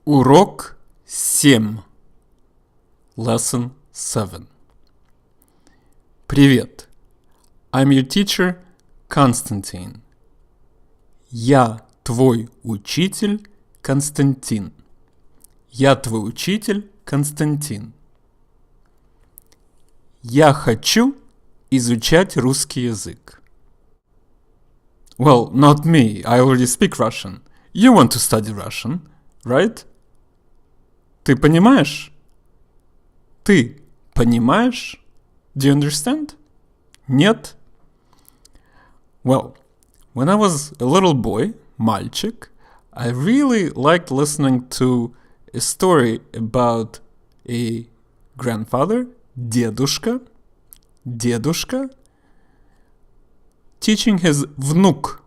Урок 7. Lesson 7. Привет. I'm your teacher, Константин. Я твой учитель, Константин. Я твой учитель, Константин. Я хочу изучать русский язык. Well, not me. I already speak Russian. You want to study Russian, right? Ты понимаешь? Ты понимаешь? Do you understand? Нет? Well, when I was a little boy, мальчик, I really liked listening to a story about a grandfather, дедушка, teaching his внук,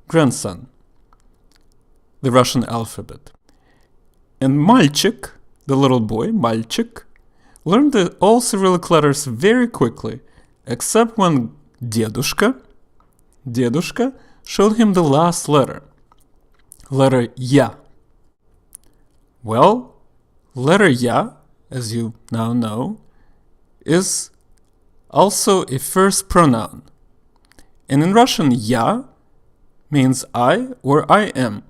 grandson, the Russian alphabet. And мальчик, the little boy, мальчик, learned all Cyrillic letters very quickly, except when дедушка showed him the last letter Я. Well, letter Я, as you now know, is also a first pronoun. And in Russian, Я means I or I am.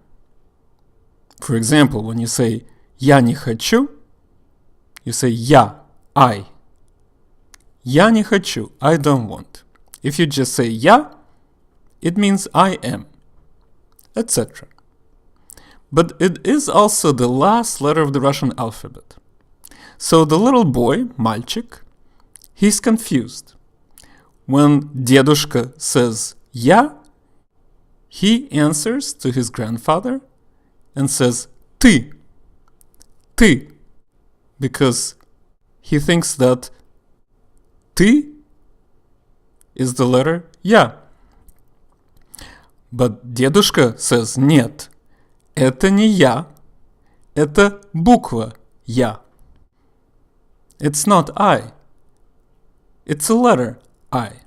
For example, when you say «я не хочу», you say «я», I. «Я не хочу», I don't want. If you just say «я», it means I am, etc. But it is also the last letter of the Russian alphabet. So the little boy, мальчик, he's confused. When дедушка says «я», he answers to his grandfather and says ты, because he thinks that ты is the letter я. But дедушка says нет, это не я, это буква я. It's not I, it's a letter I.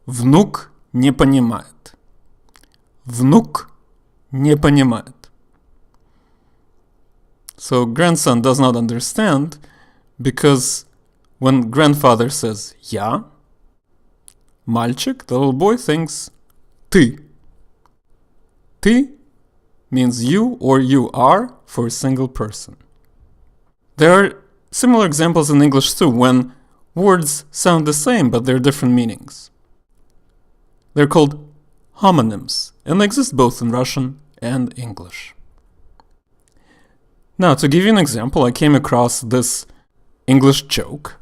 Внук не понимает. Внук не понимает. So grandson does not understand because when grandfather says я, мальчик, the little boy, thinks ты. Ты means you or you are for a single person. There are similar examples in English too, when words sound the same but they're different meanings. They're called homonyms, and they exist both in Russian and English. Now, to give you an example, I came across this English joke.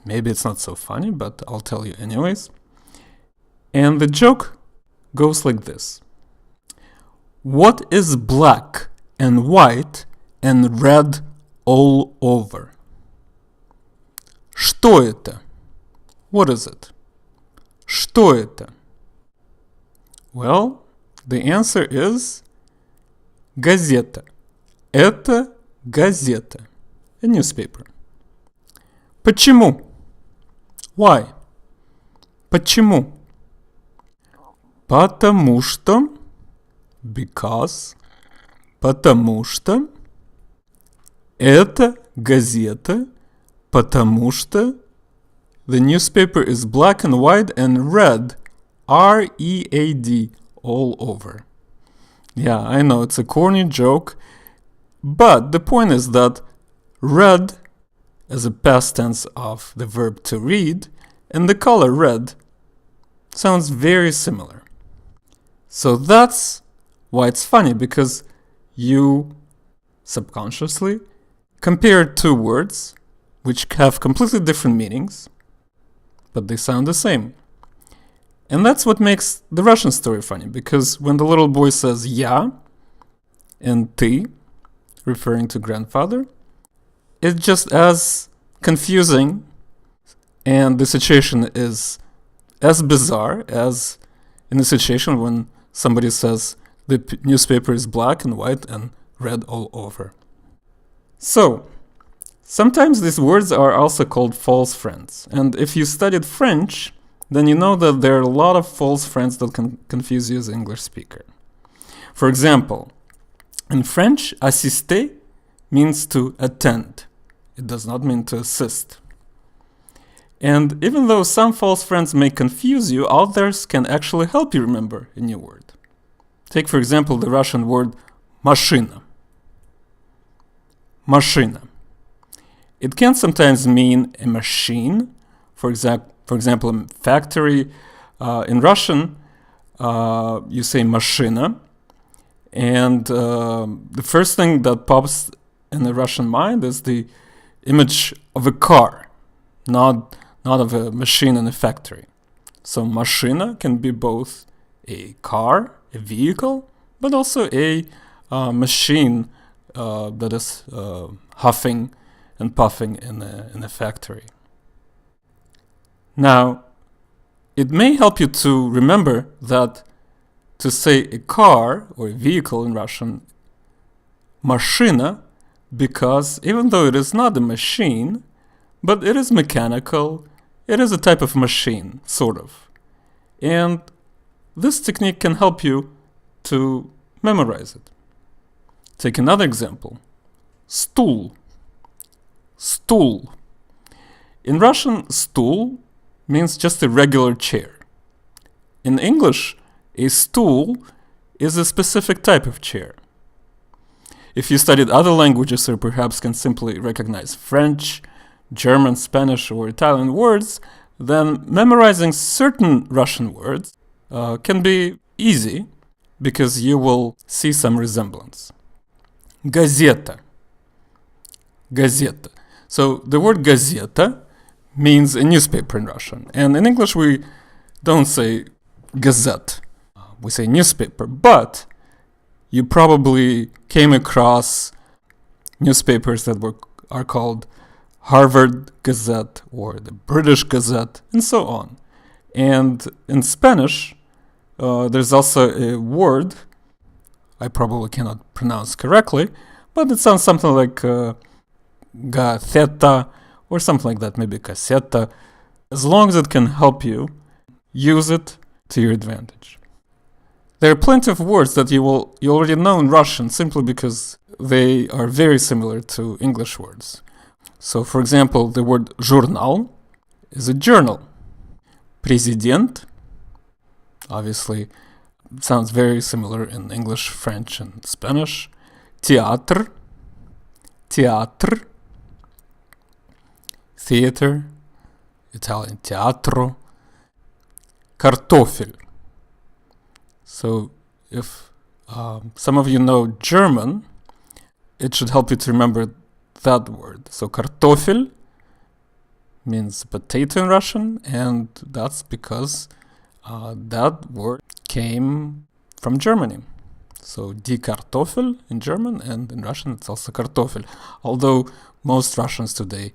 Maybe it's not so funny, but I'll tell you anyways. And the joke goes like this. What is black and white and red all over? Что это? What is it? Что это? Well, the answer is газета. Это газета. A newspaper. Почему? Why? Почему? Потому что, because, потому что, это газета, потому что, the newspaper is black and white and red, R-E-A-D, all over. Yeah, I know, it's a corny joke, but the point is that red is a past tense of the verb to read, and the color red sounds very similar. So that's why it's funny, because you subconsciously compare two words which have completely different meanings, but they sound the same. And that's what makes the Russian story funny, because when the little boy says я and ты, referring to grandfather, it's just as confusing, and the situation is as bizarre as in the situation when somebody says the newspaper is black and white and red all over. So, sometimes these words are also called false friends, and if you studied French, then you know that there are a lot of false friends that can confuse you as an English speaker. For example, In French, assister means to attend. It does not mean to assist. And even though some false friends may confuse you, others can actually help you remember a new word. Take, for example, the Russian word машина. Машина. It can sometimes mean a machine. For example, a factory. In Russian, you say машина. And the first thing that pops in the Russian mind is the image of a car, not of a machine in a factory. So машина can be both a car, a vehicle, but also a machine that is huffing and puffing in a factory. Now, it may help you to remember that to say a car or a vehicle in Russian, машина, because even though it is not a machine, but it is mechanical, it is a type of machine, sort of. And this technique can help you to memorize it. Take another example. Стул. Стул. In Russian, стул means just a regular chair. In English, a stool is a specific type of chair. If you studied other languages or perhaps can simply recognize French, German, Spanish, or Italian words, then memorizing certain Russian words can be easy because you will see some resemblance. Газета. Газета. So the word газета means a newspaper in Russian. And in English we don't say gazette. We say newspaper, but you probably came across newspapers that are called Harvard Gazette or the British Gazette, and so on. And in Spanish, there's also a word I probably cannot pronounce correctly, but it sounds something like gaceta or something like that, maybe caseta. As long as it can help you, use it to your advantage. There are plenty of words that you already know in Russian simply because they are very similar to English words. So, for example, the word журнал is a journal. Президент, obviously, sounds very similar in English, French, and Spanish. Театр, театр. Theater, Italian teatro. Картофель. So, if some of you know German, it should help you to remember that word. So, картофель means potato in Russian, and that's because that word came from Germany. So, die Kartoffel in German, and in Russian it's also Kartoffel. Although most Russians today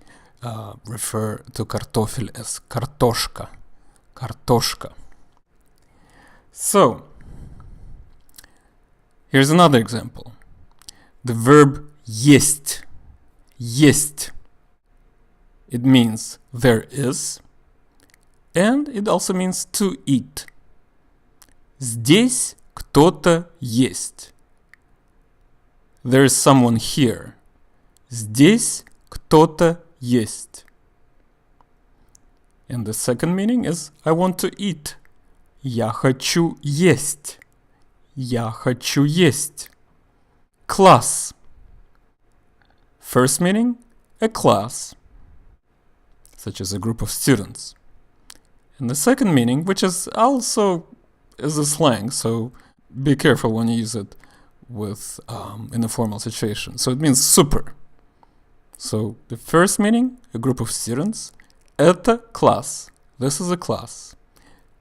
refer to Kartoffel as Kartoshka. Kartoshka. So, here's another example. The verb есть. Есть. It means there is, and it also means to eat. Здесь кто-то есть. There is someone here. Здесь кто-то есть. And the second meaning is I want to eat. Я хочу есть. Я хочу есть. Class. First meaning, a class, such as a group of students. And the second meaning, which is also is a slang, so be careful when you use it with in a formal situation. So it means super. So the first meaning, a group of students. Это класс. This is a class.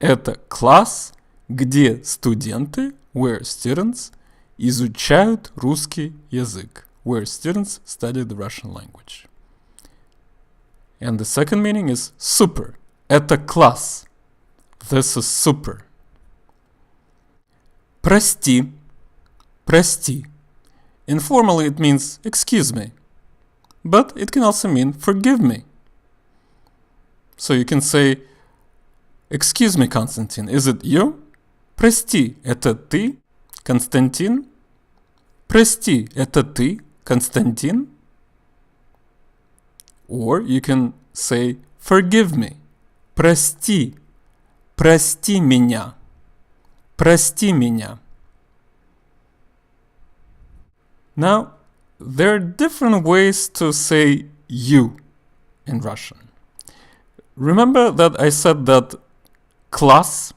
Это класс, где студенты, where students, изучают русский язык, where students study the Russian language. And the second meaning is super. Это класс. This is super. Прости. Прости. Informally it means excuse me. But it can also mean forgive me. So you can say, excuse me, Konstantin, is it you? Прости, это ты, Константин? Прости, это ты, Константин? Or you can say forgive me. Прости. Прости меня. Прости меня. Now, there are different ways to say you in Russian. Remember that I said that class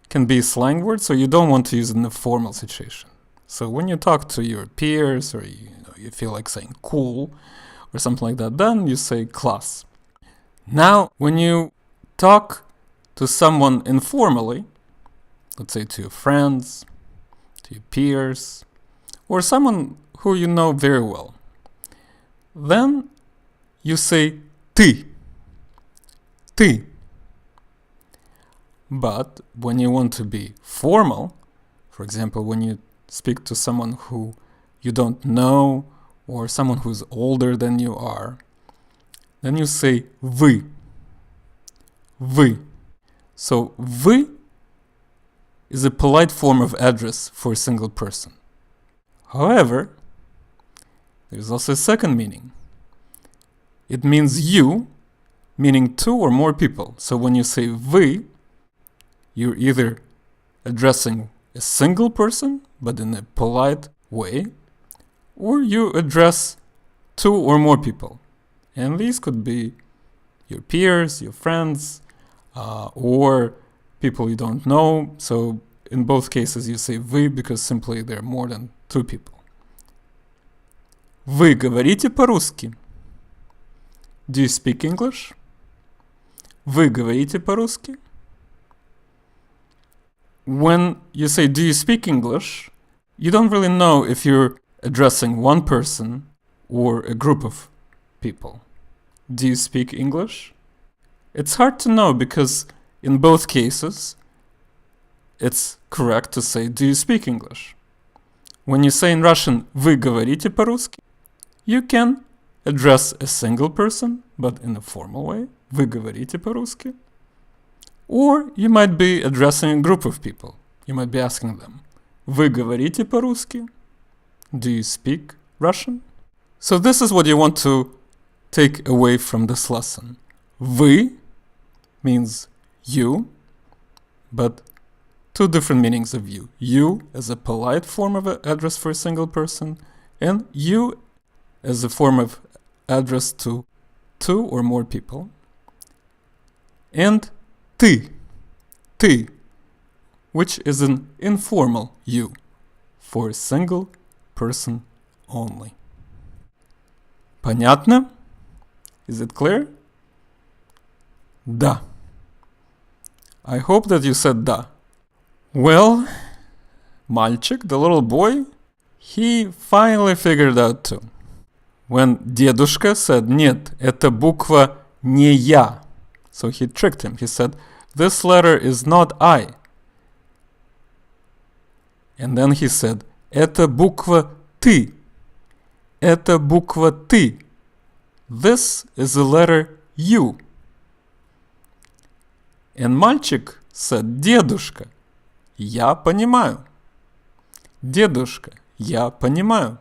can be a slang word, so you don't want to use it in a formal situation. So when you talk to your peers or you feel like saying cool or something like that, then you say class. Now, when you talk to someone informally, let's say to your friends, to your peers, or someone who you know very well, then you say ты. Ты. But when you want to be formal, for example, when you speak to someone who you don't know or someone who's older than you are, then you say вы. Вы. So вы is a polite form of address for a single person. However, there's also a second meaning. It means you, meaning two or more people. So when you say вы, you're either addressing a single person, but in a polite way, or you address two or more people. And these could be your peers, your friends, or people you don't know. So in both cases you say вы because simply there are more than two people. Вы говорите по-русски? Do you speak English? Вы говорите по-русски? When you say do you speak English, you don't really know if you're addressing one person or a group of people. Do you speak English? It's hard to know because in both cases it's correct to say do you speak English. When you say in Russian вы говорите по-русски, you can address a single person, but in a formal way. Вы говорите по-русски. Or you might be addressing a group of people. You might be asking them, вы говорите по-русски? Do you speak Russian? So this is what you want to take away from this lesson. Вы means you, but two different meanings of you. You as a polite form of address for a single person, and you as a form of address to two or more people. And ты, which is an informal you, for a single person only. Понятно? Is it clear? Да. I hope that you said да. Well, мальчик, the little boy, he finally figured out too. When дедушка said, нет, это буква не я. So he tricked him. He said, this letter is not I. And then he said, это буква ты. Это буква ты. This is the letter U. And мальчик said, дедушка, я понимаю. Дедушка, я понимаю.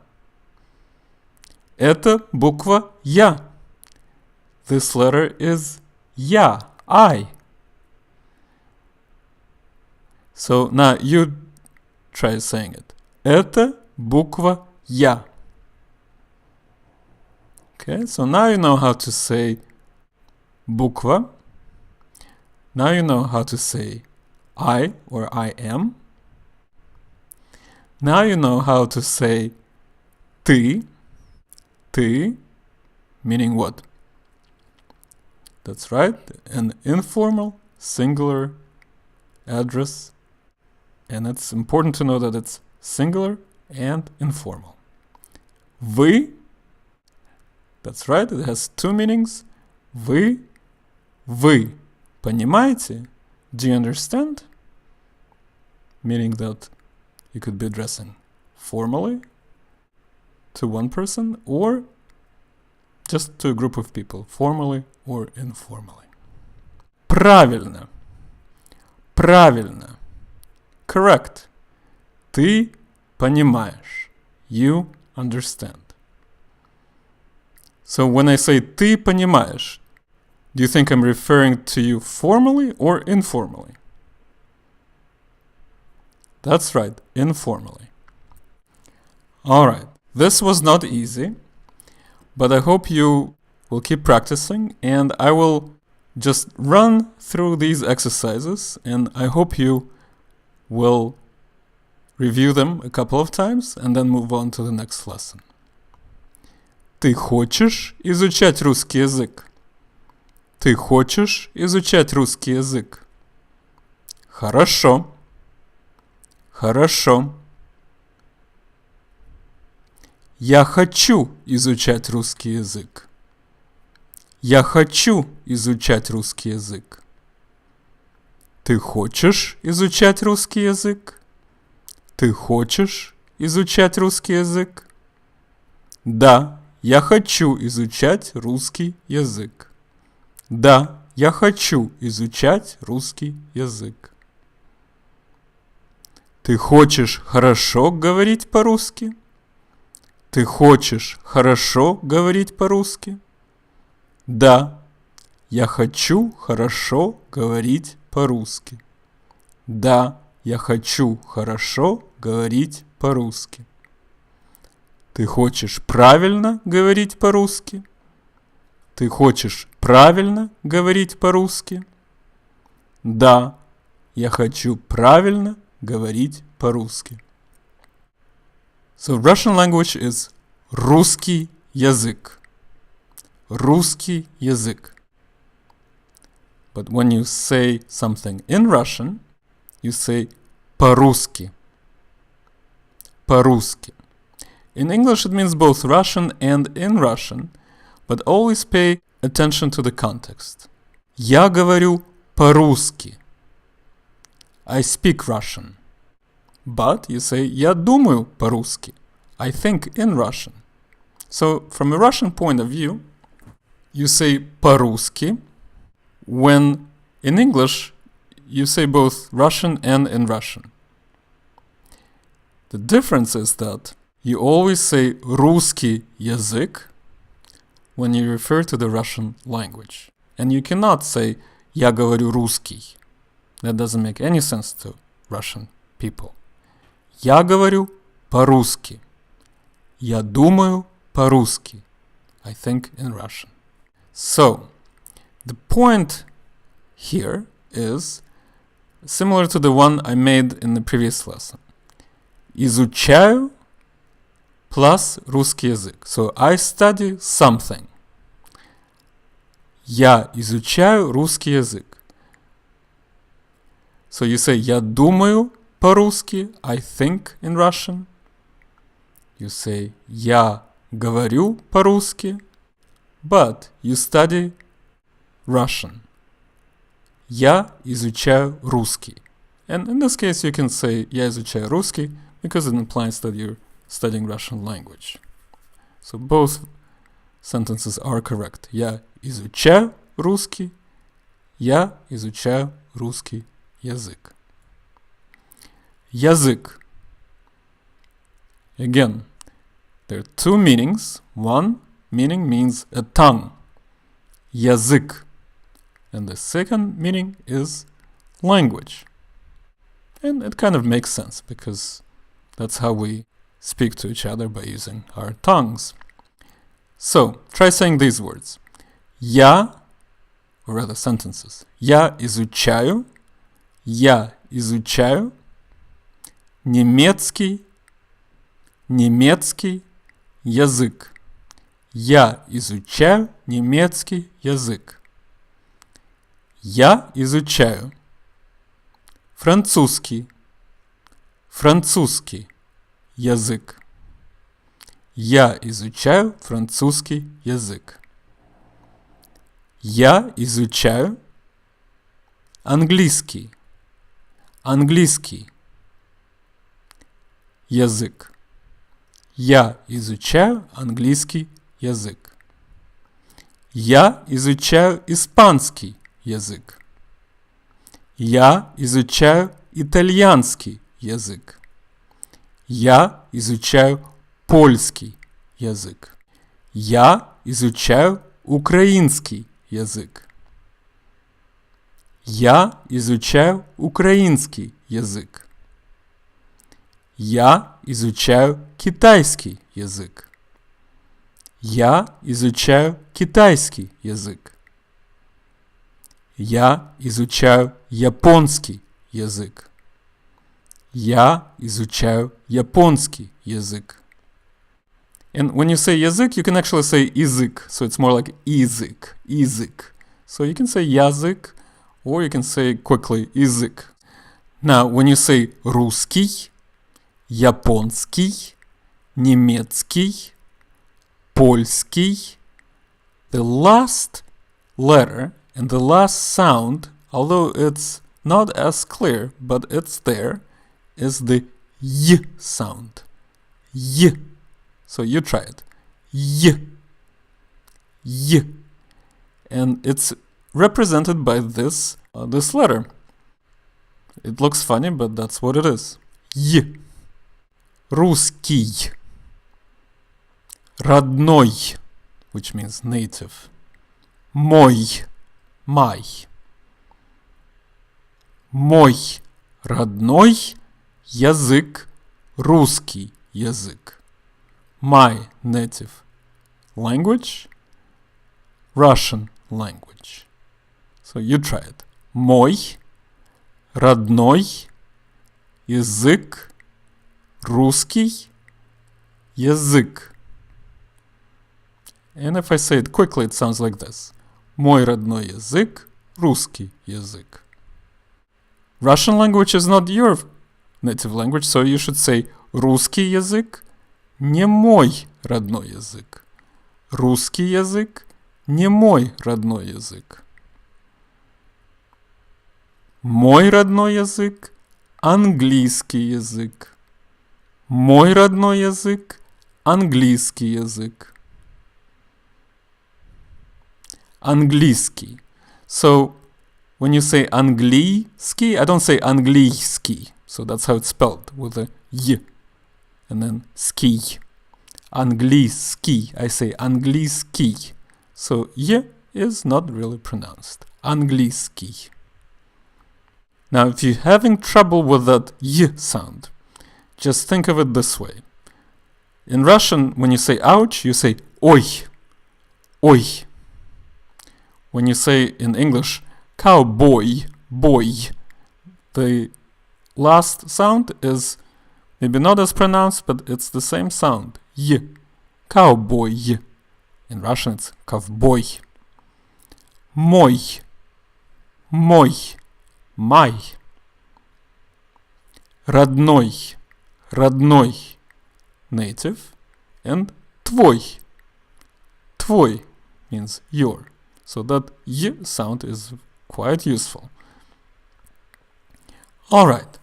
Это буква Я. This letter is Я, I. So now you try saying it. Это буква Я. Okay, so now you know how to say буква. Now you know how to say I or I am. Now you know how to say ты. Ты, meaning what? That's right, an informal, singular address. And it's important to know that it's singular and informal. Вы, that's right, it has two meanings. Вы. Понимаете? Do you understand? Meaning that you could be addressing formally to one person or just to a group of people, formally or informally. Правильно. Correct. Ты понимаешь. you understand. So when I say ты понимаешь, do you think I'm referring to you formally or informally? That's right, informally. Alright, this was not easy, but I hope you will keep practicing, and I will just run through these exercises, and I hope you will review them a couple of times and then move on to the next lesson. Ты хочешь изучать русский язык? Ты хочешь изучать русский язык? Хорошо. Хорошо. Я хочу изучать русский язык. Я хочу изучать русский язык. Ты хочешь изучать русский язык? Ты хочешь изучать русский язык? Да, я хочу изучать русский язык. Да, я хочу изучать русский язык. Ты хочешь хорошо говорить по-русски? Ты хочешь хорошо говорить по-русски? Да, я хочу хорошо говорить по-русски. Да, я хочу хорошо говорить по-русски. Ты хочешь правильно говорить по-русски? Ты хочешь правильно говорить по-русски? Да, я хочу правильно говорить по-русски. So Russian language is русский язык. Русский язык. But when you say something in Russian, you say по-русски. По-русски. In English it means both Russian and in Russian, but always pay attention to the context. Я говорю по-русски. I speak Russian. But you say я думаю по-русски. I think in Russian. So from a Russian point of view, you say по-русски when in English you say both Russian and in Russian. The difference is that you always say русский язык when you refer to the Russian language. And you cannot say я говорю русский. That doesn't make any sense to Russian people. Я говорю по-русски. Я думаю по-русски. I think in Russian. So, the point here is similar to the one I made in the previous lesson. Изучаю plus русский язык. So, I study something. Я изучаю русский язык. So, you say я думаю по-русски, I think in Russian. You say я говорю по-русски, but you study Russian. Я изучаю русский. And in this case you can say я изучаю русский because it implies that you're studying Russian language. So both sentences are correct. Я изучаю русский, я изучаю русский язык. Язык. Again, there are two meanings. One meaning means a tongue. Язык. And the second meaning is language. And it kind of makes sense because that's how we speak to each other, by using our tongues. So, try saying these words. Я, or rather sentences. Я изучаю немецкий язык. Я изучаю немецкий язык. Я изучаю французский язык. Я изучаю французский язык. Я изучаю английский язык. Я изучаю английский язык. Я изучаю испанский язык. Я изучаю итальянский язык. Я изучаю польский язык. Я изучаю украинский язык. Я изучаю украинский язык. Я изучаю китайский язык. Я изучаю китайский язык. Я изучаю японский язык. Я изучаю японский язык. And when you say язык, you can actually say язык. So it's more like язык, язык. So you can say язык, or you can say quickly язык. Now, when you say русский, японский, немецкий, польский, the last letter and the last sound, although it's not as clear, but it's there, is the y sound. Y. So you try it. Y. Y. And it's represented by this letter. It looks funny, but that's what it is. Y. Русский. Родной, which means native. Мой. My. Мой родной язык русский язык. My native language, Russian language. So you try it. Мой родной язык русский язык. And if I say it quickly, it sounds like this. Мой родной язык русский язык. Russian language is not your native language, so you should say русский язык не мой родной язык. Русский язык не мой родной язык. Мой родной язык английский язык. Мой родной язык английский язык. Английский. So when you say английский, I don't say английский. So that's how it's spelled, with a y. And then ski. Английский. I say английский. So y is not really pronounced. Английский. Now, if you're having trouble with that y sound, just think of it this way. In Russian, when you say ouch, you say ой. Ой. When you say in English cowboy, boy, the last sound is maybe not as pronounced, but it's the same sound. Y. Cowboy. In Russian, it's ковбой. Мой. Мой. My. Родной. Родной. Native. And твой. Твой means your. So that y sound is quite useful. Alright.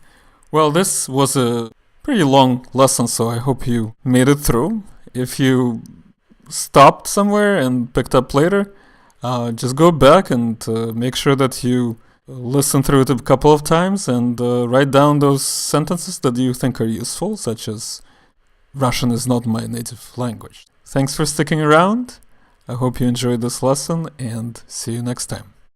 Well, this was a pretty long lesson, so I hope you made it through. If you stopped somewhere and picked up later, just go back and make sure that you listen through it a couple of times and write down those sentences that you think are useful, such as Russian is not my native language. Thanks for sticking around. I hope you enjoyed this lesson and see you next time.